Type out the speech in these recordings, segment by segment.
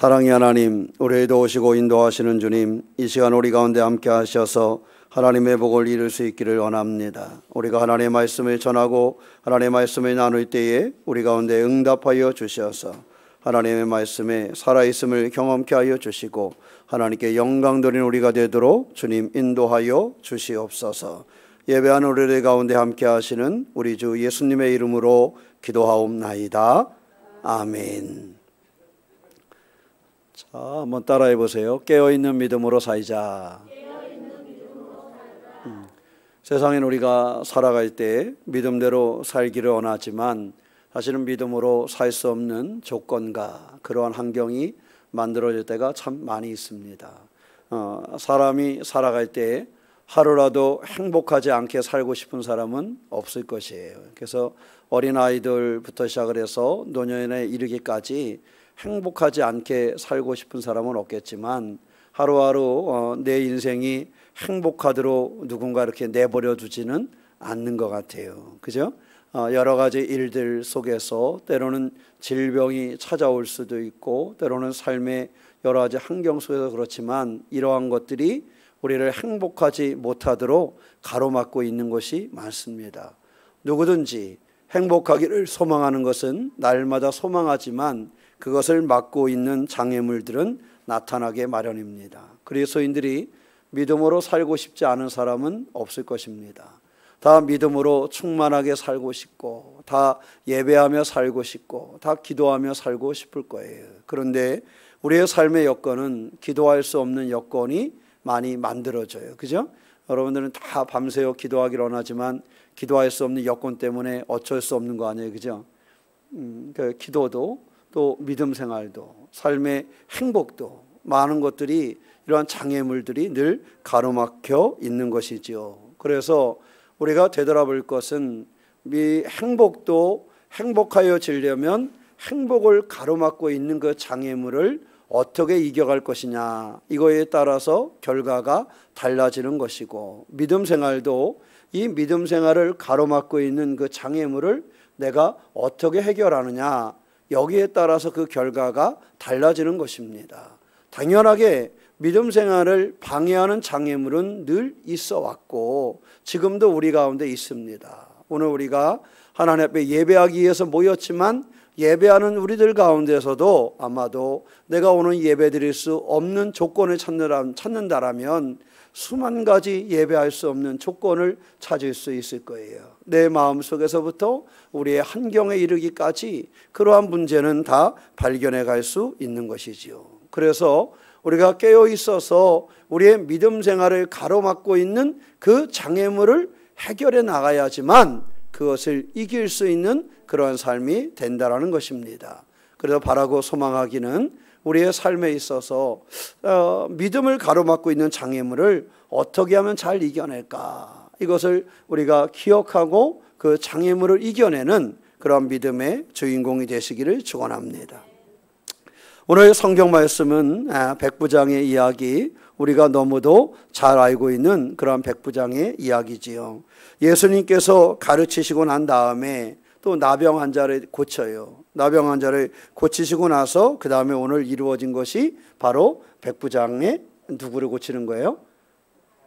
사랑의 하나님, 우리에도 오시고 인도하시는 주님, 이 시간 우리 가운데 함께 하셔서 하나님의 복을 이룰 수 있기를 원합니다. 우리가 하나님의 말씀을 전하고 하나님의 말씀을 나눌 때에 우리 가운데 응답하여 주셔서 하나님의 말씀에 살아있음을 경험케 하여 주시고 하나님께 영광 돌리는 우리가 되도록 주님 인도하여 주시옵소서. 예배하는 우리들 가운데 함께 하시는 우리 주 예수님의 이름으로 기도하옵나이다. 아멘. 자, 한번 따라해 보세요. 깨어있는 믿음으로 살자. 세상엔 우리가 살아갈 때 믿음대로 살기를 원하지만 사실은 믿음으로 살 수 없는 조건과 그러한 환경이 만들어질 때가 참 많이 있습니다. 사람이 살아갈 때 하루라도 행복하지 않게 살고 싶은 사람은 없을 것이에요. 그래서 어린아이들부터 시작을 해서 노년에 이르기까지 행복하지 않게 살고 싶은 사람은 없겠지만 하루하루 내 인생이 행복하도록 누군가 이렇게 내버려 두지는 않는 것 같아요. 그죠? 여러 가지 일들 속에서 때로는 질병이 찾아올 수도 있고 때로는 삶의 여러 가지 환경 속에서 그렇지만 이러한 것들이 우리를 행복하지 못하도록 가로막고 있는 것이 많습니다. 누구든지 행복하기를 소망하는 것은 날마다 소망하지만 그것을 막고 있는 장애물들은 나타나게 마련입니다. 그리스도인들이 믿음으로 살고 싶지 않은 사람은 없을 것입니다. 다 믿음으로 충만하게 살고 싶고 다 예배하며 살고 싶고 다 기도하며 살고 싶을 거예요. 그런데 우리의 삶의 여건은 기도할 수 없는 여건이 많이 만들어져요. 그죠? 여러분들은 다 밤새워 기도하기를 원하지만 기도할 수 없는 여건 때문에 어쩔 수 없는 거 아니에요. 그죠? 그 기도도 또 믿음 생활도 삶의 행복도 많은 것들이 이러한 장애물들이 늘 가로막혀 있는 것이지요. 그래서 우리가 되돌아볼 것은 이 행복도 행복하여지려면 행복을 가로막고 있는 그 장애물을 어떻게 이겨갈 것이냐, 이거에 따라서 결과가 달라지는 것이고, 믿음 생활도 이 믿음 생활을 가로막고 있는 그 장애물을 내가 어떻게 해결하느냐, 여기에 따라서 그 결과가 달라지는 것입니다. 당연하게 믿음 생활을 방해하는 장애물은 늘 있어 왔고 지금도 우리 가운데 있습니다. 오늘 우리가 하나님 앞에 예배하기 위해서 모였지만 예배하는 우리들 가운데서도 아마도 내가 오늘 예배 드릴 수 없는 조건을 찾는다라면 수만 가지 예배할 수 없는 조건을 찾을 수 있을 거예요. 내 마음속에서부터 우리의 환경에 이르기까지 그러한 문제는 다 발견해 갈 수 있는 것이지요. 그래서 우리가 깨어 있어서 우리의 믿음 생활을 가로막고 있는 그 장애물을 해결해 나가야지만 그것을 이길 수 있는 그러한 삶이 된다라는 것입니다. 그래서 바라고 소망하기는 우리의 삶에 있어서 믿음을 가로막고 있는 장애물을 어떻게 하면 잘 이겨낼까, 이것을 우리가 기억하고 그 장애물을 이겨내는 그런 믿음의 주인공이 되시기를 축원합니다. 오늘 성경 말씀은 백부장의 이야기, 우리가 너무도 잘 알고 있는 그런 백부장의 이야기지요. 예수님께서 가르치시고 난 다음에 또 나병 환자를 고쳐요. 나병 환자를 고치시고 나서 그 다음에 오늘 이루어진 것이 바로 백부장의 누구를 고치는 거예요?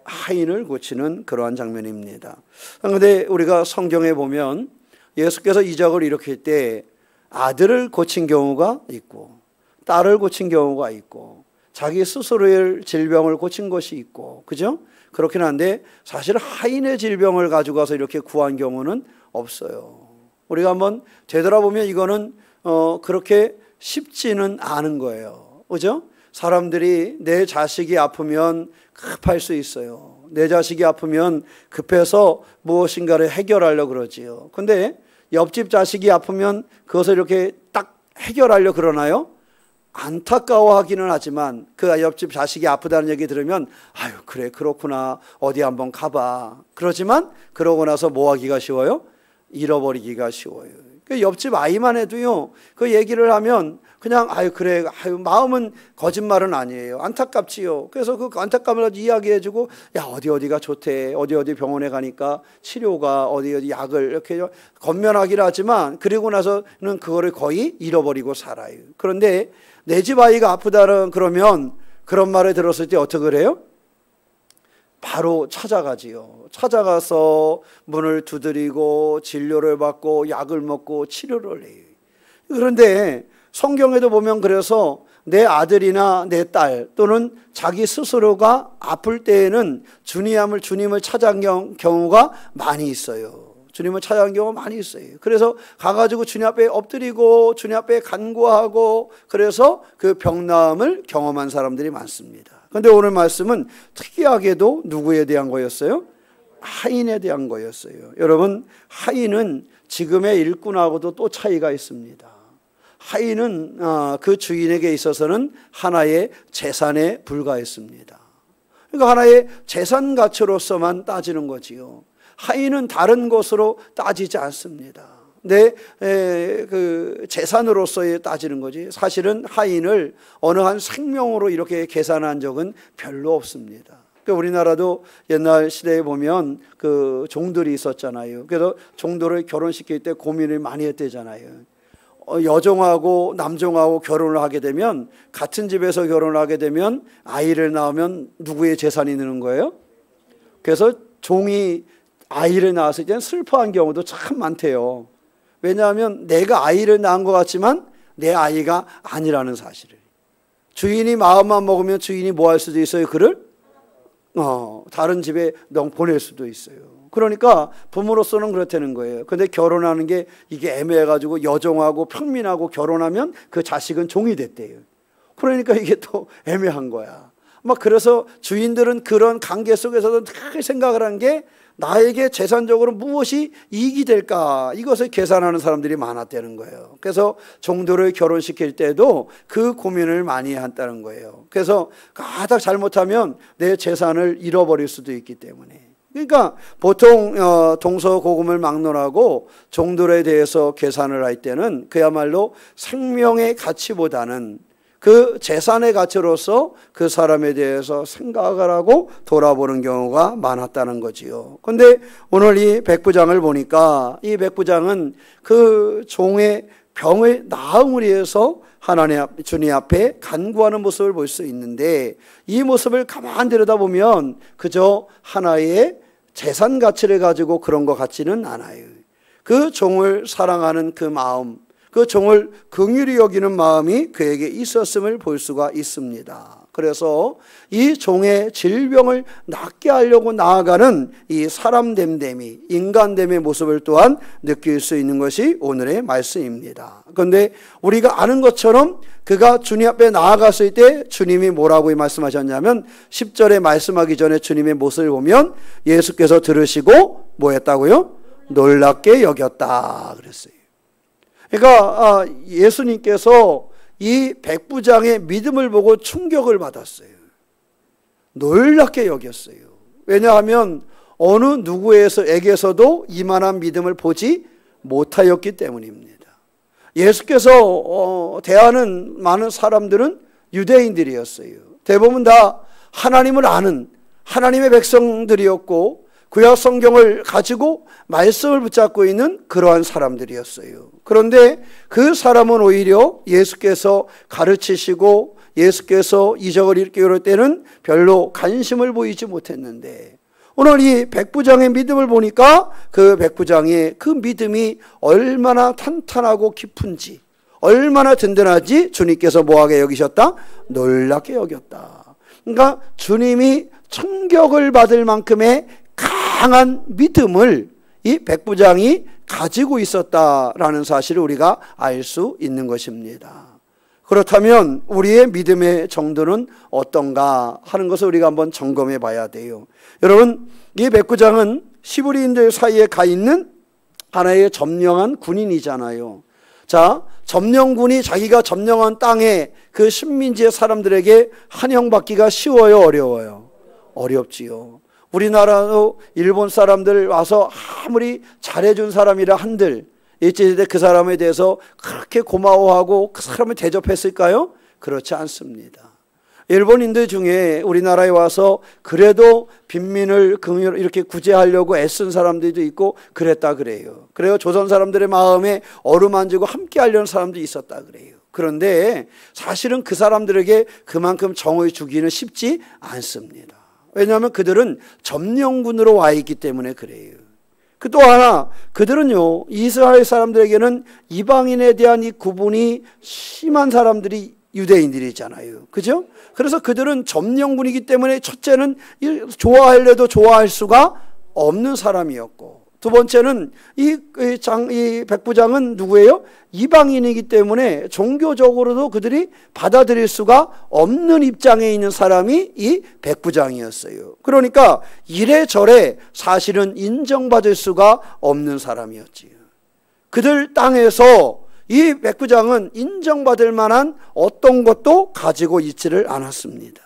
하인을 고치는 그러한 장면입니다. 그런데 우리가 성경에 보면 예수께서 이적을 일으킬 때 아들을 고친 경우가 있고 딸을 고친 경우가 있고 자기 스스로의 질병을 고친 것이 있고, 그죠? 그렇긴 한데 사실 하인의 질병을 가지고 가서 이렇게 구한 경우는 없어요. 우리가 한번 되돌아보면 이거는 그렇게 쉽지는 않은 거예요. 그죠? 사람들이 내 자식이 아프면 급할 수 있어요. 내 자식이 아프면 급해서 무엇인가를 해결하려고 그러지요. 근데 옆집 자식이 아프면 그것을 이렇게 딱 해결하려고 그러나요? 안타까워하기는 하지만 그 옆집 자식이 아프다는 얘기 들으면 아유 그래 그렇구나 어디 한번 가봐. 그러지만 그러고 나서 뭐 하기가 쉬워요? 잃어버리기가 쉬워요. 그 옆집 아이만 해도요 그 얘기를 하면 그냥 아유 그래 아유 마음은 거짓말은 아니에요. 안타깝지요. 그래서 그 안타까움을 이야기해주고 야 어디가 좋대, 어디 병원에 가니까 치료가 어디 약을 이렇게 건면하기를 하지만 그리고 나서는 그거를 거의 잃어버리고 살아요. 그런데 내 집 아이가 아프다는 그러면 그런 말을 들었을 때 어떻게 그래요? 바로 찾아가지요. 찾아가서 문을 두드리고 진료를 받고 약을 먹고 치료를 해요. 그런데 성경에도 보면 그래서 내 아들이나 내 딸 또는 자기 스스로가 아플 때에는 주님을 찾아간 경우가 많이 있어요. 주님을 찾아간 경우가 많이 있어요. 그래서 가가지고 주님 앞에 엎드리고 주님 앞에 간구하고 그래서 그 병나음을 경험한 사람들이 많습니다. 그런데 오늘 말씀은 특이하게도 누구에 대한 거였어요? 하인에 대한 거였어요. 여러분, 하인은 지금의 일꾼하고도 또 차이가 있습니다. 하인은 그 주인에게 있어서는 하나의 재산에 불과했습니다. 그러니까 하나의 재산 가치로서만 따지는 거지요. 하인은 다른 것으로 따지지 않습니다. 그 재산으로서의 따지는 거지. 사실은 하인을 어느 한 생명으로 이렇게 계산한 적은 별로 없습니다. 우리나라도 옛날 시대에 보면 그 종들이 있었잖아요. 그래서 종들을 결혼시킬 때 고민을 많이 했대잖아요. 여종하고 남종하고 결혼을 하게 되면 같은 집에서 결혼을 하게 되면 아이를 낳으면 누구의 재산이 되는 거예요? 그래서 종이 아이를 낳았을 때는 슬퍼한 경우도 참 많대요. 왜냐하면 내가 아이를 낳은 것 같지만 내 아이가 아니라는 사실을. 주인이 마음만 먹으면 주인이 뭐 할 수도 있어요? 그를 다른 집에 보낼 수도 있어요. 그러니까 부모로서는 그렇다는 거예요. 근데 결혼하는 게 이게 애매해가지고 여종하고 평민하고 결혼하면 그 자식은 종이 됐대요. 그러니까 이게 또 애매한 거야. 그래서 주인들은 그런 관계 속에서도 늘 생각을 한 게 나에게 재산적으로 무엇이 이익이 될까, 이것을 계산하는 사람들이 많았다는 거예요. 그래서 종들을 결혼시킬 때도 그 고민을 많이 한다는 거예요. 그래서 가닥 잘못하면 내 재산을 잃어버릴 수도 있기 때문에. 그러니까 보통 동서고금을 막론하고 종들에 대해서 계산을 할 때는 그야말로 생명의 가치보다는 그 재산의 가치로서 그 사람에 대해서 생각을 하고 돌아보는 경우가 많았다는 거지요. 그런데 오늘 이 백부장을 보니까 이 백부장은 그 종의 병을 나음을 위해서 하나님 주님 앞에 간구하는 모습을 볼 수 있는데, 이 모습을 가만히 들여다보면 그저 하나의 재산 가치를 가지고 그런 것 같지는 않아요. 그 종을 사랑하는 그 마음, 그 종을 긍휼히 여기는 마음이 그에게 있었음을 볼 수가 있습니다. 그래서 이 종의 질병을 낫게 하려고 나아가는 이 사람됨됨이, 인간됨의 모습을 또한 느낄 수 있는 것이 오늘의 말씀입니다. 그런데 우리가 아는 것처럼 그가 주님 앞에 나아갔을 때 주님이 뭐라고 말씀하셨냐면 10절에 말씀하기 전에 주님의 모습을 보면 예수께서 들으시고 뭐 했다고요? 놀랍게 여겼다 그랬어요. 그러니까 예수님께서 이 백부장의 믿음을 보고 충격을 받았어요. 놀랍게 여겼어요. 왜냐하면 어느 누구에게서도 이만한 믿음을 보지 못하였기 때문입니다. 예수께서 대하는 많은 사람들은 유대인들이었어요. 대부분 다 하나님을 아는 하나님의 백성들이었고 구약 성경을 가지고 말씀을 붙잡고 있는 그러한 사람들이었어요. 그런데 그 사람은 오히려 예수께서 가르치시고 예수께서 이적을 일으키고 그럴 때는 별로 관심을 보이지 못했는데, 오늘 이 백부장의 믿음을 보니까 그 백부장의 그 믿음이 얼마나 탄탄하고 깊은지, 얼마나 든든하지 주님께서 뭐하게 여기셨다? 놀랍게 여겼다. 그러니까 주님이 충격을 받을 만큼의 강한 믿음을 이 백부장이 가지고 있었다라는 사실을 우리가 알 수 있는 것입니다. 그렇다면 우리의 믿음의 정도는 어떤가 하는 것을 우리가 한번 점검해 봐야 돼요. 여러분, 이 백부장은 시브리인들 사이에 가 있는 하나의 점령한 군인이잖아요. 자, 점령군이 자기가 점령한 땅에 그 식민지의 사람들에게 환영받기가 쉬워요, 어려워요? 어렵지요. 우리나라도 일본 사람들 와서 아무리 잘해준 사람이라 한들 일제시대 그 사람에 대해서 그렇게 고마워하고 그 사람을 대접했을까요? 그렇지 않습니다. 일본인들 중에 우리나라에 와서 그래도 빈민을 이렇게 구제하려고 애쓴 사람들도 있고 그랬다 그래요. 그래요. 조선 사람들의 마음에 어루만지고 함께 하려는 사람도 있었다 그래요. 그런데 사실은 그 사람들에게 그만큼 정을 주기는 쉽지 않습니다. 왜냐하면 그들은 점령군으로 와 있기 때문에 그래요. 또 하나, 그들은요, 이스라엘 사람들에게는 이방인에 대한 이 구분이 심한 사람들이 유대인들이잖아요. 그죠? 그래서 그들은 점령군이기 때문에 첫째는 좋아하려도 좋아할 수가 없는 사람이었고, 두 번째는 이 백부장은 누구예요? 이방인이기 때문에 종교적으로도 그들이 받아들일 수가 없는 입장에 있는 사람이 이 백부장이었어요. 그러니까 이래저래 사실은 인정받을 수가 없는 사람이었지요. 그들 땅에서 이 백부장은 인정받을 만한 어떤 것도 가지고 있지를 않았습니다.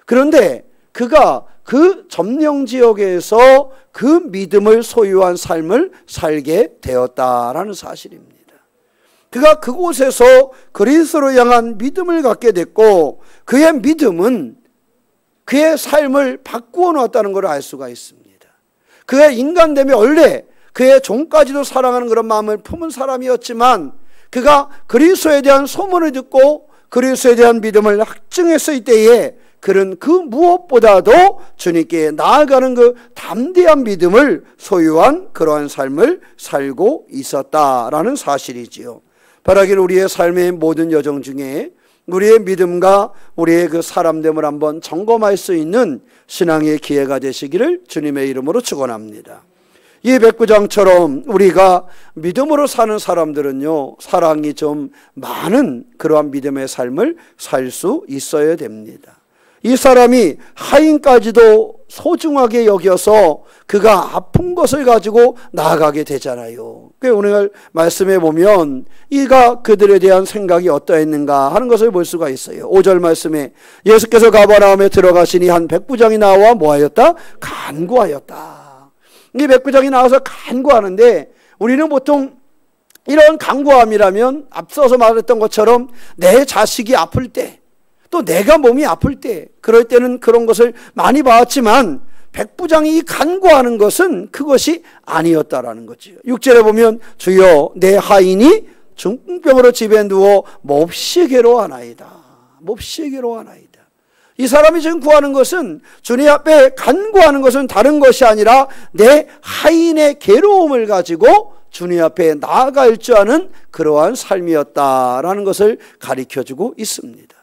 그런데 그가 그 점령 지역에서 그 믿음을 소유한 삶을 살게 되었다라는 사실입니다. 그가 그곳에서 그리스도를 향한 믿음을 갖게 됐고, 그의 믿음은 그의 삶을 바꾸어 놓았다는 것을 알 수가 있습니다. 그의 인간됨이 원래 그의 종까지도 사랑하는 그런 마음을 품은 사람이었지만, 그가 그리스도에 대한 소문을 듣고 그리스도에 대한 믿음을 확증했을 때에 그는 그 무엇보다도 주님께 나아가는 그 담대한 믿음을 소유한 그러한 삶을 살고 있었다라는 사실이지요. 바라기를 우리의 삶의 모든 여정 중에 우리의 믿음과 우리의 그 사람됨을 한번 점검할 수 있는 신앙의 기회가 되시기를 주님의 이름으로 축원합니다. 이 백부장처럼 우리가 믿음으로 사는 사람들은요, 사랑이 좀 많은 그러한 믿음의 삶을 살 수 있어야 됩니다. 이 사람이 하인까지도 소중하게 여겨서 그가 아픈 것을 가지고 나아가게 되잖아요. 오늘 말씀에 보면 이가 그들에 대한 생각이 어떠했는가 하는 것을 볼 수가 있어요. 5절 말씀에 예수께서 가버나움에 들어가시니 한 백부장이 나와 뭐하였다? 간구하였다. 이 백부장이 나와서 간구하는데, 우리는 보통 이런 간구함이라면 앞서서 말했던 것처럼 내 자식이 아플 때, 또 내가 몸이 아플 때, 그럴 때는 그런 것을 많이 봤지만 백부장이 간구하는 것은 그것이 아니었다라는 거죠. 6절에 보면 주여 내 하인이 중풍병으로 집에 누워 몹시 괴로워하나이다. 몹시 괴로워하나이다. 이 사람이 지금 구하는 것은, 주님 앞에 간구하는 것은 다른 것이 아니라 내 하인의 괴로움을 가지고 주님 앞에 나아갈 줄 아는 그러한 삶이었다라는 것을 가르쳐주고 있습니다.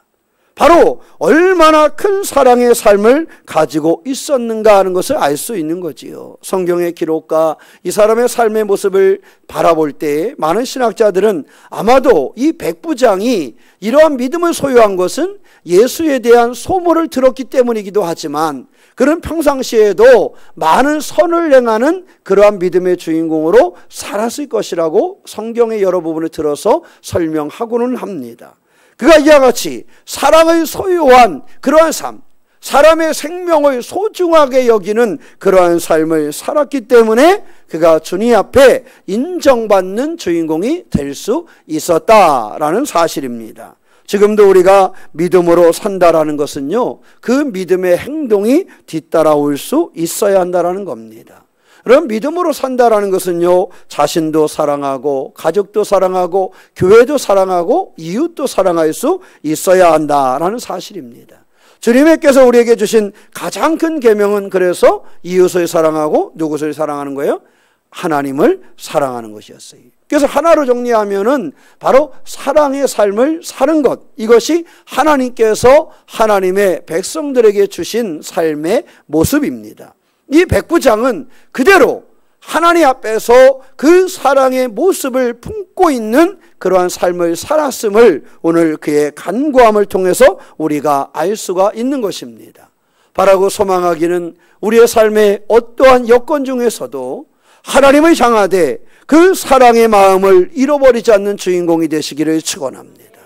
바로 얼마나 큰 사랑의 삶을 가지고 있었는가 하는 것을 알 수 있는 거지요. 성경의 기록과 이 사람의 삶의 모습을 바라볼 때 많은 신학자들은 아마도 이 백부장이 이러한 믿음을 소유한 것은 예수에 대한 소문을 들었기 때문이기도 하지만, 그는 평상시에도 많은 선을 행하는 그러한 믿음의 주인공으로 살았을 것이라고 성경의 여러 부분을 들어서 설명하고는 합니다. 그가 이와 같이 사랑을 소유한 그러한 삶, 사람의 생명을 소중하게 여기는 그러한 삶을 살았기 때문에 그가 주님 앞에 인정받는 주인공이 될 수 있었다라는 사실입니다. 지금도 우리가 믿음으로 산다라는 것은요, 그 믿음의 행동이 뒤따라올 수 있어야 한다라는 겁니다. 그럼 믿음으로 산다라는 것은요, 자신도 사랑하고 가족도 사랑하고 교회도 사랑하고 이웃도 사랑할 수 있어야 한다라는 사실입니다. 주님께서 우리에게 주신 가장 큰 계명은 그래서 이웃을 사랑하고 누구를 사랑하는 거예요? 하나님을 사랑하는 것이었어요. 그래서 하나로 정리하면은 바로 사랑의 삶을 사는 것, 이것이 하나님께서 하나님의 백성들에게 주신 삶의 모습입니다. 이 백부장은 그대로 하나님 앞에서 그 사랑의 모습을 품고 있는 그러한 삶을 살았음을 오늘 그의 간구함을 통해서 우리가 알 수가 있는 것입니다. 바라고 소망하기는 우리의 삶의 어떠한 여건 중에서도 하나님을 향하되 그 사랑의 마음을 잃어버리지 않는 주인공이 되시기를 축원합니다.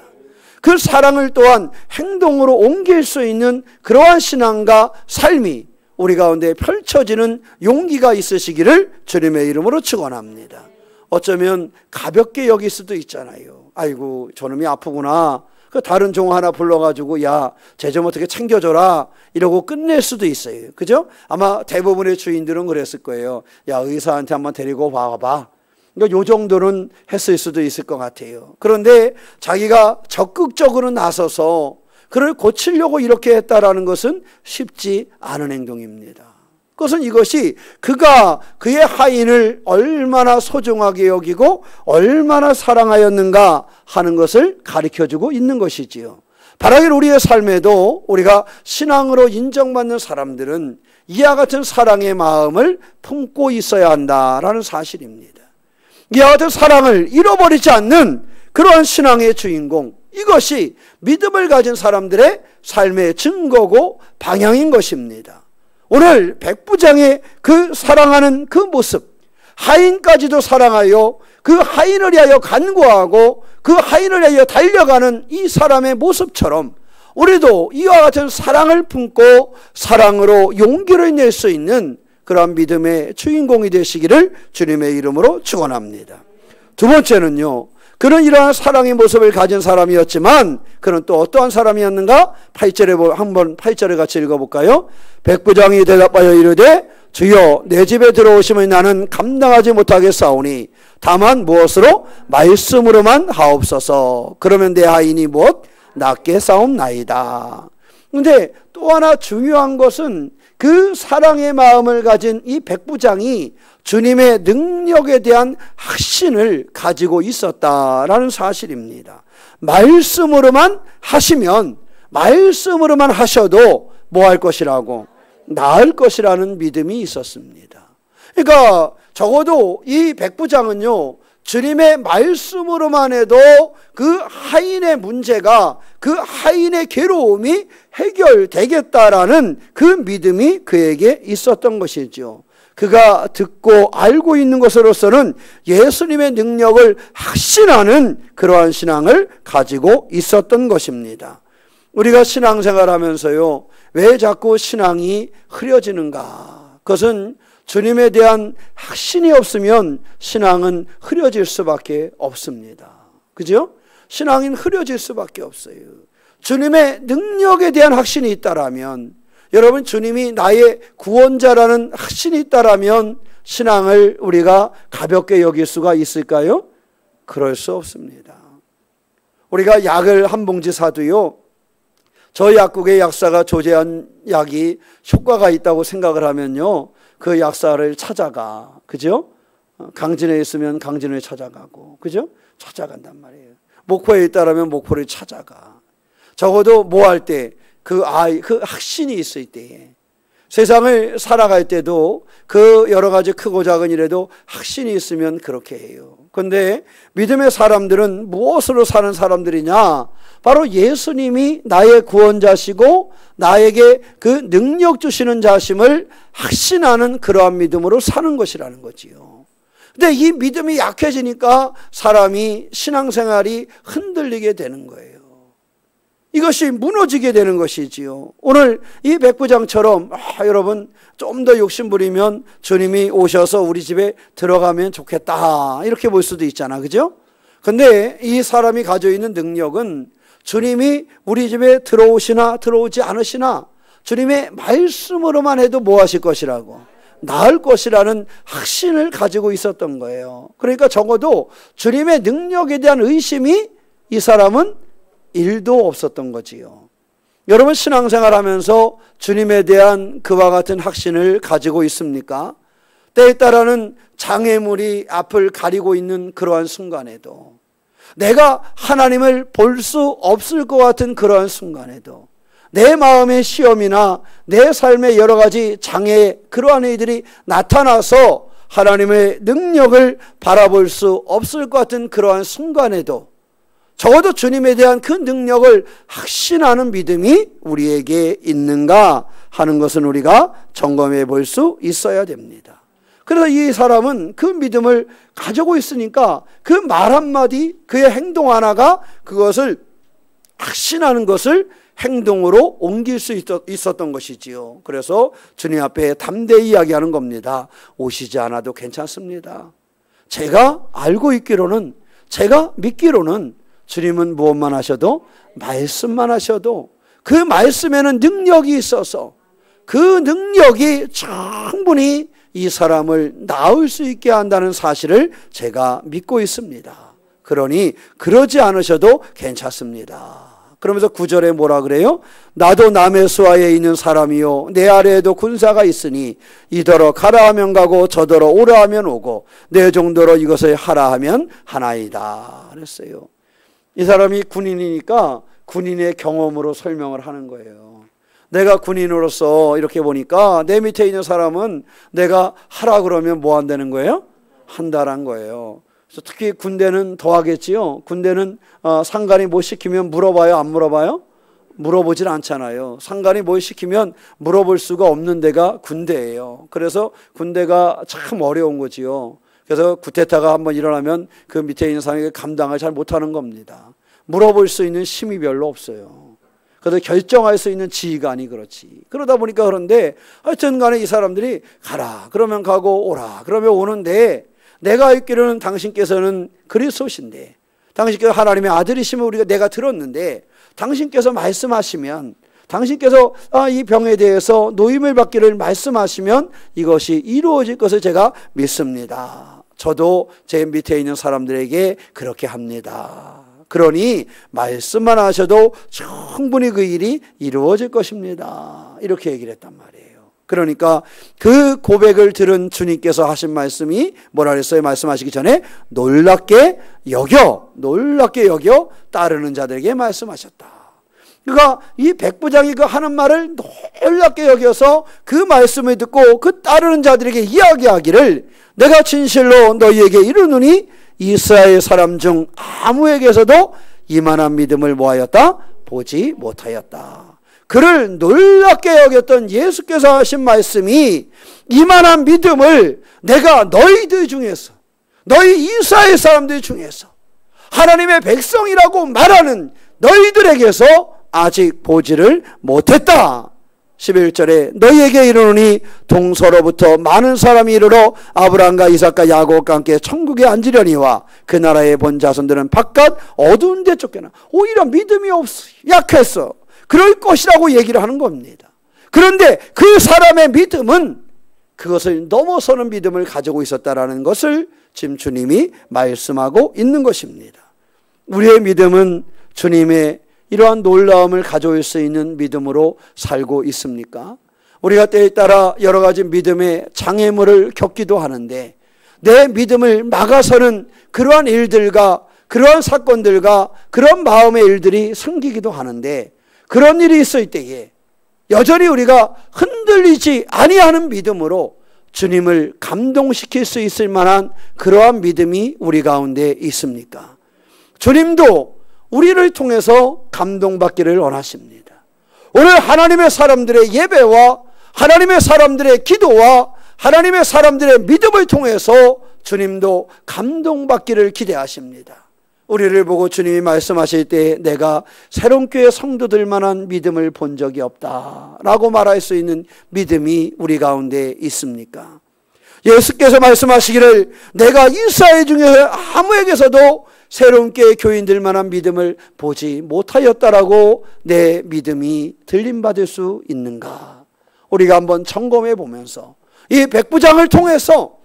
그 사랑을 또한 행동으로 옮길 수 있는 그러한 신앙과 삶이 우리 가운데 펼쳐지는 용기가 있으시기를 주님의 이름으로 축원합니다. 어쩌면 가볍게 여길 수도 있잖아요. 아이고 저놈이 아프구나, 그 다른 종 하나 불러가지고 야 쟤 좀 어떻게 챙겨줘라 이러고 끝낼 수도 있어요. 그죠? 아마 대부분의 주인들은 그랬을 거예요. 야 의사한테 한번 데리고 와봐. 그러니까 요 정도는 했을 수도 있을 것 같아요. 그런데 자기가 적극적으로 나서서 그를 고치려고 이렇게 했다라는 것은 쉽지 않은 행동입니다. 그것은 이것이 그가 그의 하인을 얼마나 소중하게 여기고 얼마나 사랑하였는가 하는 것을 가르쳐주고 있는 것이지요. 바라길 우리의 삶에도 우리가 신앙으로 인정받는 사람들은 이와 같은 사랑의 마음을 품고 있어야 한다라는 사실입니다. 이와 같은 사랑을 잃어버리지 않는 그러한 신앙의 주인공, 이것이 믿음을 가진 사람들의 삶의 증거고 방향인 것입니다. 오늘 백부장의 그 사랑하는 그 모습, 하인까지도 사랑하여 그 하인을 위하여 간구하고 그 하인을 위하여 달려가는 이 사람의 모습처럼 우리도 이와 같은 사랑을 품고 사랑으로 용기를 낼 수 있는 그러한 믿음의 주인공이 되시기를 주님의 이름으로 축원합니다. 두 번째는요, 그는 이러한 사랑의 모습을 가진 사람이었지만 그는 또 어떠한 사람이었는가? 8절에 한번 8절을 같이 읽어볼까요? 백부장이 대답하여 이르되 주여 내 집에 들어오시면 나는 감당하지 못하겠사오니 다만 무엇으로? 말씀으로만 하옵소서. 그러면 내 하인이 무엇? 낫게 싸움나이다. 그런데 또 하나 중요한 것은 그 사랑의 마음을 가진 이 백부장이 주님의 능력에 대한 확신을 가지고 있었다라는 사실입니다. 말씀으로만 하시면, 말씀으로만 하셔도 뭐 할 것이라고? 나을 것이라는 믿음이 있었습니다. 그러니까 적어도 이 백부장은요, 주님의 말씀으로만 해도 그 하인의 문제가, 그 하인의 괴로움이 해결되겠다라는 그 믿음이 그에게 있었던 것이죠. 그가 듣고 알고 있는 것으로서는 예수님의 능력을 확신하는 그러한 신앙을 가지고 있었던 것입니다. 우리가 신앙생활하면서요, 왜 자꾸 신앙이 흐려지는가? 그것은 주님에 대한 확신이 없으면 신앙은 흐려질 수밖에 없습니다. 그죠? 신앙은 흐려질 수밖에 없어요. 주님의 능력에 대한 확신이 있다라면, 여러분 주님이 나의 구원자라는 확신이 있다라면 신앙을 우리가 가볍게 여길 수가 있을까요? 그럴 수 없습니다. 우리가 약을 한 봉지 사도요, 저희 약국의 약사가 조제한 약이 효과가 있다고 생각을 하면요, 그 약사를 찾아가. 그죠? 강진에 있으면 강진을 찾아가고, 그죠? 찾아간단 말이에요. 목포에 있다라면 목포를 찾아가. 적어도 뭐 할 때, 그 확신이 있을 때에, 세상을 살아갈 때도 그 여러 가지 크고 작은 일에도 확신이 있으면 그렇게 해요. 그런데 믿음의 사람들은 무엇으로 사는 사람들이냐? 바로 예수님이 나의 구원자시고 나에게 그 능력 주시는 자심을 확신하는 그러한 믿음으로 사는 것이라는 거지요. 근데 이 믿음이 약해지니까 사람이 신앙생활이 흔들리게 되는 거예요. 이것이 무너지게 되는 것이지요. 오늘 이 백부장처럼 여러분 좀 더 욕심부리면 주님이 오셔서 우리 집에 들어가면 좋겠다 이렇게 볼 수도 있잖아, 그죠? 근데 이 사람이 가지고 있는 능력은 주님이 우리 집에 들어오시나 들어오지 않으시나 주님의 말씀으로만 해도 뭐 하실 것이라고? 나을 것이라는 확신을 가지고 있었던 거예요. 그러니까 적어도 주님의 능력에 대한 의심이 이 사람은 1도 없었던 거지요. 여러분 신앙생활 하면서 주님에 대한 그와 같은 확신을 가지고 있습니까? 때에 따라는 장애물이 앞을 가리고 있는 그러한 순간에도, 내가 하나님을 볼 수 없을 것 같은 그러한 순간에도, 내 마음의 시험이나 내 삶의 여러 가지 장애, 그러한 일들이 나타나서 하나님의 능력을 바라볼 수 없을 것 같은 그러한 순간에도 적어도 주님에 대한 그 능력을 확신하는 믿음이 우리에게 있는가 하는 것은 우리가 점검해 볼 수 있어야 됩니다. 그래서 이 사람은 그 믿음을 가지고 있으니까 그 말 한마디, 그의 행동 하나가 그것을 확신하는 것을 행동으로 옮길 수 있었던 것이지요. 그래서 주님 앞에 담대히 이야기하는 겁니다. 오시지 않아도 괜찮습니다. 제가 알고 있기로는, 제가 믿기로는 주님은 무엇만 하셔도, 말씀만 하셔도 그 말씀에는 능력이 있어서 그 능력이 충분히 이 사람을 낳을 수 있게 한다는 사실을 제가 믿고 있습니다. 그러니 그러지 않으셔도 괜찮습니다. 그러면서 9절에 뭐라 그래요? 나도 남의 수하에 있는 사람이요 내 아래에도 군사가 있으니 이더러 가라 하면 가고 저더러 오라 하면 오고 내 정도로 이것을 하라 하면 하나이다 그랬어요. 이 사람이 군인이니까 군인의 경험으로 설명을 하는 거예요. 내가 군인으로서 이렇게 보니까 내 밑에 있는 사람은 내가 하라 그러면 뭐 한다는 거예요? 한다란 거예요. 그래서 특히 군대는 더 하겠지요. 군대는 상관이 뭐 시키면 물어봐요? 안 물어봐요? 물어보질 않잖아요. 상관이 뭘 시키면 물어볼 수가 없는 데가 군대예요. 그래서 군대가 참 어려운 거지요. 그래서 쿠데타가 한번 일어나면 그 밑에 있는 사람에게 감당을 잘 못하는 겁니다. 물어볼 수 있는 힘이 별로 없어요. 그래서 결정할 수 있는 지휘관이 그렇지. 그러다 보니까 그런데 하여튼 간에 이 사람들이 가라 그러면 가고 오라 그러면 오는데 내가 알기로는 당신께서는 그리스도신데 당신께서 하나님의 아들이시면 우리가 내가 들었는데 당신께서 말씀하시면 당신께서 이 병에 대해서 노임을 받기를 말씀하시면 이것이 이루어질 것을 제가 믿습니다. 저도 제 밑에 있는 사람들에게 그렇게 합니다. 그러니 말씀만 하셔도 충분히 그 일이 이루어질 것입니다. 이렇게 얘기를 했단 말이에요. 그러니까 그 고백을 들은 주님께서 하신 말씀이 뭐라 그랬어요? 말씀하시기 전에 놀랍게 여겨 따르는 자들에게 말씀하셨다. 그러니까 이 백부장이 그 하는 말을 놀랍게 여겨서 그 말씀을 듣고 그 따르는 자들에게 이야기하기를 내가 진실로 너희에게 이르노니 이스라엘 사람 중 아무에게서도 이만한 믿음을 뭐하였다? 보지 못하였다. 그를 놀랍게 여겼던 예수께서 하신 말씀이 이만한 믿음을 내가 너희들 중에서 너희 이스라엘 사람들 중에서 하나님의 백성이라고 말하는 너희들에게서 아직 보지를 못했다. 11절에 너희에게 이르노니 동서로부터 많은 사람이 이르러 아브라함과 이삭과 야곱과 함께 천국에 앉으려니와 그 나라의 본 자손들은 바깥 어두운 데 쫓겨나. 오히려 믿음이 없어 약했어. 그럴 것이라고 얘기를 하는 겁니다. 그런데 그 사람의 믿음은 그것을 넘어서는 믿음을 가지고 있었다라는 것을 지금 주님이 말씀하고 있는 것입니다. 우리의 믿음은 주님의 이러한 놀라움을 가져올 수 있는 믿음으로 살고 있습니까? 우리가 때에 따라 여러 가지 믿음의 장애물을 겪기도 하는데 내 믿음을 막아서는 그러한 일들과 그러한 사건들과 그런 마음의 일들이 생기기도 하는데 그런 일이 있을 때에 여전히 우리가 흔들리지 아니하는 믿음으로 주님을 감동시킬 수 있을 만한 그러한 믿음이 우리 가운데 있습니까? 주님도 우리를 통해서 감동받기를 원하십니다. 오늘 하나님의 사람들의 예배와 하나님의 사람들의 기도와 하나님의 사람들의 믿음을 통해서 주님도 감동받기를 기대하십니다. 우리를 보고 주님이 말씀하실 때 내가 새롬교회 성도들만한 믿음을 본 적이 없다라고 말할 수 있는 믿음이 우리 가운데 있습니까? 예수께서 말씀하시기를 내가 이스라엘 중에 아무에게서도 새롬교회 교인들만한 믿음을 보지 못하였다라고 내 믿음이 들림받을 수 있는가? 우리가 한번 점검해 보면서 이 백부장을 통해서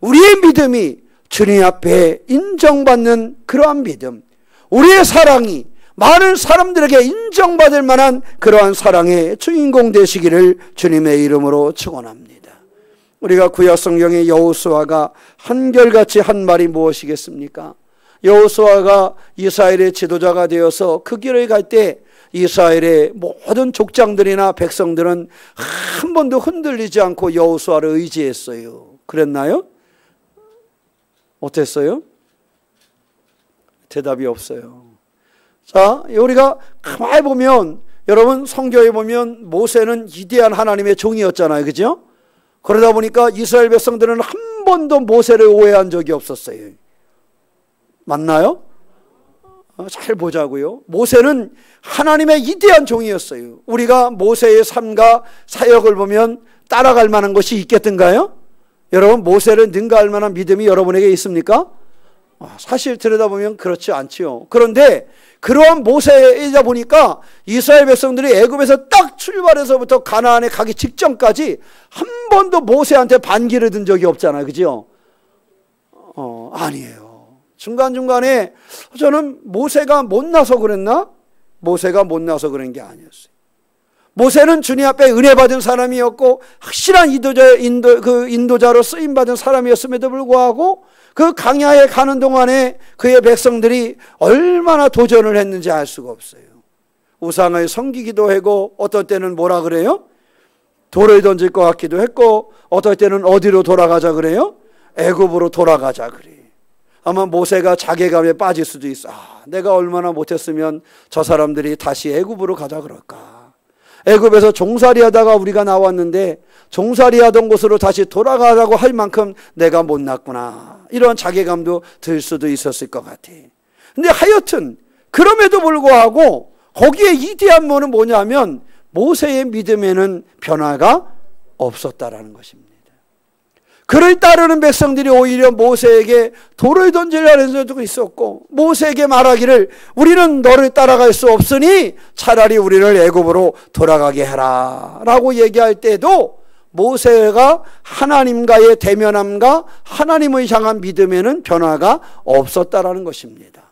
우리의 믿음이 주님 앞에 인정받는 그러한 믿음, 우리의 사랑이 많은 사람들에게 인정받을 만한 그러한 사랑의 주인공 되시기를 주님의 이름으로 축원합니다. 우리가 구약 성경의 여호수아가 한결같이 한 말이 무엇이겠습니까? 여호수아가 이스라엘의 지도자가 되어서 그 길을 갈 때 이스라엘의 모든 족장들이나 백성들은 한 번도 흔들리지 않고 여호수아를 의지했어요. 그랬나요? 어땠어요? 대답이 없어요. 자, 우리가 가만히 보면 여러분 성경에 보면 모세는 위대한 하나님의 종이었잖아요. 그죠? 그러다 보니까 이스라엘 백성들은 한 번도 모세를 오해한 적이 없었어요. 맞나요? 잘 보자고요. 모세는 하나님의 위대한 종이었어요. 우리가 모세의 삶과 사역을 보면 따라갈 만한 것이 있겠던가요? 여러분 모세를 능가할 만한 믿음이 여러분에게 있습니까? 사실 들여다보면 그렇지 않지요. 그런데 그러한 모세이다 보니까 이스라엘 백성들이 애굽에서 딱 출발해서부터 가나안에 가기 직전까지 한 번도 모세한테 반기를 든 적이 없잖아요. 그죠? 아니에요. 중간중간에 저는 모세가 못나서 그랬나? 모세가 못나서 그런 게 아니었어요. 모세는 주님 앞에 은혜 받은 사람이었고 확실한 인도자로 쓰임받은 사람이었음에도 불구하고 그 강야에 가는 동안에 그의 백성들이 얼마나 도전을 했는지 알 수가 없어요. 우상을 섬기기도 하고 어떨 때는 뭐라 그래요? 돌을 던질 것 같기도 했고 어떨 때는 어디로 돌아가자 그래요? 애굽으로 돌아가자 그래. 아마 모세가 자괴감에 빠질 수도 있어. 내가 얼마나 못했으면 저 사람들이 다시 애굽으로 가자 그럴까. 애굽에서 종살이 하다가 우리가 나왔는데 종살이 하던 곳으로 다시 돌아가라고 할 만큼 내가 못났구나. 이런 자괴감도 들 수도 있었을 것 같아. 근데 하여튼 그럼에도 불구하고 거기에 이대한 뭐는 뭐냐면 모세의 믿음에는 변화가 없었다라는 것입니다. 그를 따르는 백성들이 오히려 모세에게 돌을 던지려는 자도 있었고 모세에게 말하기를 우리는 너를 따라갈 수 없으니 차라리 우리를 애굽으로 돌아가게 해라 라고 얘기할 때도 모세가 하나님과의 대면함과 하나님을 향한 믿음에는 변화가 없었다라는 것입니다.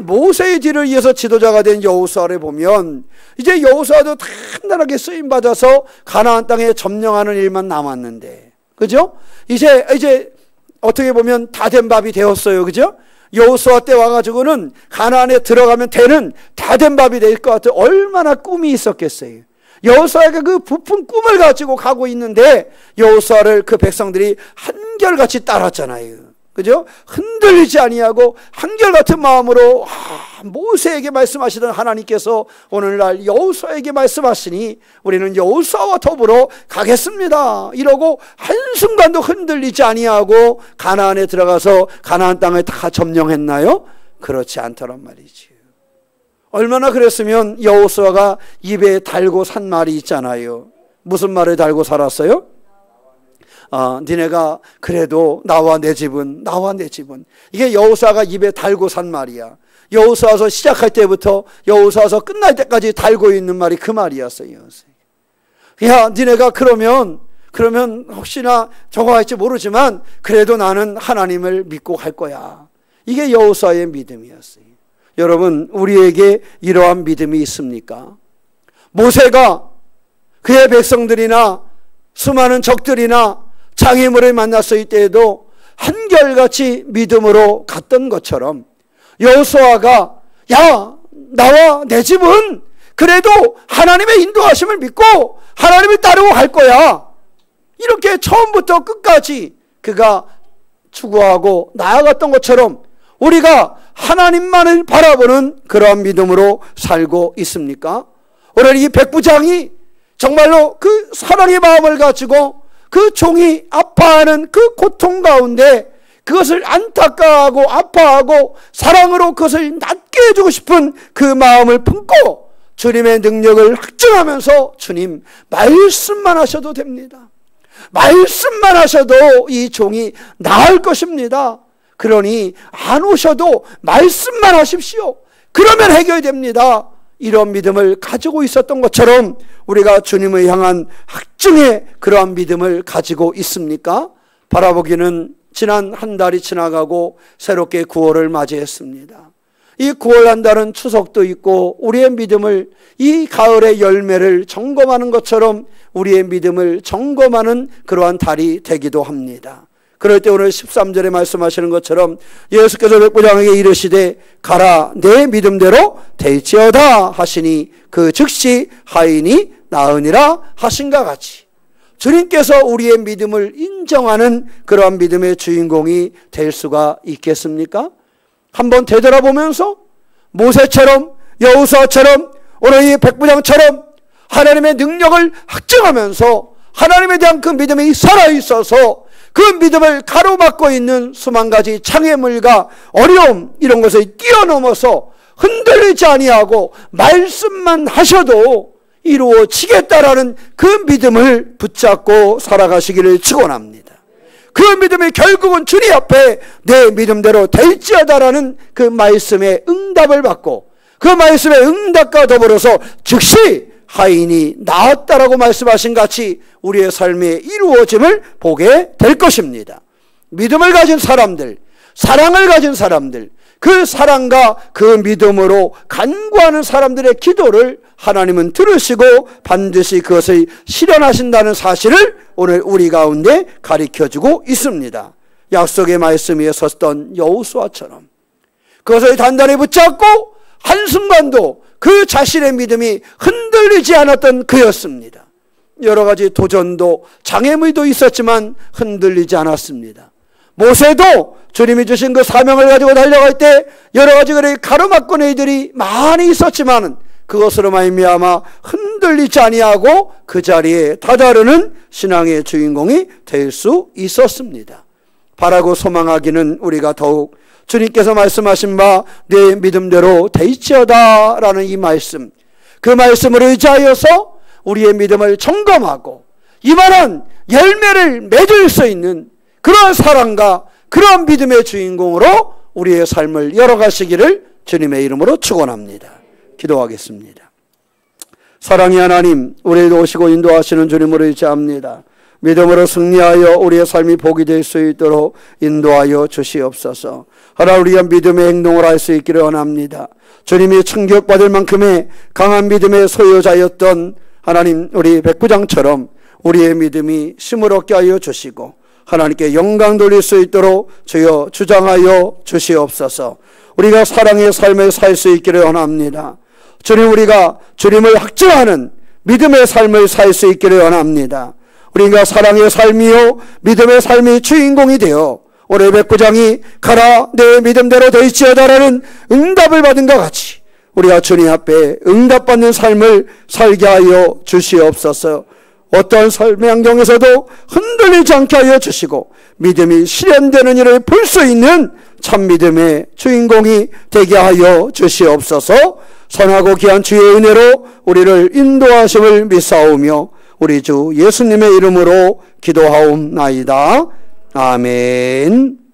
모세의 뒤를 이어서 지도자가 된 여호수아를 보면 이제 여호수아도 단단하게 쓰임받아서 가나안 땅에 점령하는 일만 남았는데 그죠? 이제 어떻게 보면 다 된 밥이 되었어요. 그죠? 여호수아 때 와가지고는 가나안에 들어가면 되는 다 된 밥이 될 것 같아요. 얼마나 꿈이 있었겠어요. 여호수아가 그 부푼 꿈을 가지고 가고 있는데 여호수아를 그 백성들이 한결같이 따랐잖아요. 그죠? 흔들리지 아니하고 한결같은 마음으로 모세에게 말씀하시던 하나님께서 오늘날 여호수아에게 말씀하시니 우리는 여호수아와 더불어 가겠습니다. 이러고 한순간도 흔들리지 아니하고 가나안에 들어가서 가나안 땅을 다 점령했나요? 그렇지 않더란 말이지요. 얼마나 그랬으면 여호수아가 입에 달고 산 말이 있잖아요. 무슨 말을 달고 살았어요? 니네가 그래도 나와 내 집은 이게 여호수아가 입에 달고 산 말이야. 여호수아서 시작할 때부터 여호수아서 끝날 때까지 달고 있는 말이 그 말이었어요. 야, 니네가 그러면 혹시나 저거 할지 모르지만 그래도 나는 하나님을 믿고 갈 거야. 이게 여호수아의 믿음이었어요. 여러분, 우리에게 이러한 믿음이 있습니까? 모세가 그의 백성들이나 수많은 적들이나 장애물을 만났을 때에도 한결같이 믿음으로 갔던 것처럼 여호수아가 나와 내 집은 그래도 하나님의 인도하심을 믿고 하나님을 따르고 갈 거야. 이렇게 처음부터 끝까지 그가 추구하고 나아갔던 것처럼 우리가 하나님만을 바라보는 그러한 믿음으로 살고 있습니까? 오늘 이 백부장이 정말로 그 사랑의 마음을 가지고 그 종이 아파하는 그 고통 가운데 그것을 안타까워하고 아파하고 사랑으로 그것을 낫게 해주고 싶은 그 마음을 품고 주님의 능력을 확증하면서 주님 말씀만 하셔도 됩니다. 말씀만 하셔도 이 종이 나을 것입니다. 그러니 안 오셔도 말씀만 하십시오. 그러면 해결됩니다. 이런 믿음을 가지고 있었던 것처럼 우리가 주님을 향한 확증의 그러한 믿음을 가지고 있습니까? 바라보기는 지난 한 달이 지나가고 새롭게 9월을 맞이했습니다. 이 9월 한 달은 추석도 있고 우리의 믿음을 이 가을의 열매를 점검하는 것처럼 우리의 믿음을 점검하는 그러한 달이 되기도 합니다. 그럴 때 오늘 13절에 말씀하시는 것처럼 예수께서 백부장에게 이르시되 가라 내 믿음대로 될지어다 하시니 그 즉시 하인이 나으니라 하신가 같이 주님께서 우리의 믿음을 인정하는 그러한 믿음의 주인공이 될 수가 있겠습니까? 한번 되돌아보면서 모세처럼 여호수아처럼 오늘 이 백부장처럼 하나님의 능력을 확증하면서 하나님에 대한 그 믿음이 살아있어서 그 믿음을 가로막고 있는 수만 가지 장애물과 어려움 이런 것을 뛰어넘어서 흔들리지 아니하고 말씀만 하셔도 이루어지겠다라는 그 믿음을 붙잡고 살아가시기를 축원합니다. 그 믿음이 결국은 주님 앞에 내 믿음대로 될지어다라는 그 말씀에 응답을 받고 그 말씀의 응답과 더불어서 즉시 하인이 나았다라고 말씀하신 같이 우리의 삶의 이루어짐을 보게 될 것입니다. 믿음을 가진 사람들, 사랑을 가진 사람들, 그 사랑과 그 믿음으로 간구하는 사람들의 기도를 하나님은 들으시고 반드시 그것을 실현하신다는 사실을 오늘 우리 가운데 가르쳐주고 있습니다. 약속의 말씀 위에 섰던 여호수아처럼 그것을 단단히 붙잡고 한순간도 그 자신의 믿음이 흔들리지 않았던 그였습니다. 여러 가지 도전도 장애물도 있었지만 흔들리지 않았습니다. 모세도 주님이 주신 그 사명을 가지고 달려갈 때 여러 가지 가로막는 이들이 많이 있었지만 그것으로 말미암아 흔들리지 아니하고 그 자리에 다다르는 신앙의 주인공이 될 수 있었습니다. 바라고 소망하기는 우리가 더욱 주님께서 말씀하신 바 내 믿음대로 되지어다 라는 이 말씀, 그 말씀을 의지하여서 우리의 믿음을 점검하고 이만한 열매를 맺을 수 있는 그런 사랑과 그런 믿음의 주인공으로 우리의 삶을 열어가시기를 주님의 이름으로 축원합니다. 기도하겠습니다. 사랑의 하나님, 우리를 오시고 인도하시는 주님으로 의지합니다. 믿음으로 승리하여 우리의 삶이 복이 될 수 있도록 인도하여 주시옵소서. 하나 우리가 믿음의 행동을 할 수 있기를 원합니다. 주님이 충격받을 만큼의 강한 믿음의 소유자였던 하나님 우리 백부장처럼 우리의 믿음이 힘을 얻게 하여 주시고 하나님께 영광 돌릴 수 있도록 주여 주장하여 주시옵소서. 우리가 사랑의 삶을 살 수 있기를 원합니다. 주님, 우리가 주님을 확증하는 믿음의 삶을 살 수 있기를 원합니다. 우리가 사랑의 삶이요 믿음의 삶이 주인공이 되어 오늘 백부장이 가라 내 믿음대로 되지어다라는 응답을 받은 것 같이 우리가 주님 앞에 응답받는 삶을 살게 하여 주시옵소서. 어떤 삶의 환경에서도 흔들리지 않게 하여 주시고 믿음이 실현되는 일을 볼 수 있는 참 믿음의 주인공이 되게 하여 주시옵소서. 선하고 귀한 주의 은혜로 우리를 인도하심을 믿사오며 우리 주 예수님의 이름으로 기도하옵나이다. 아멘.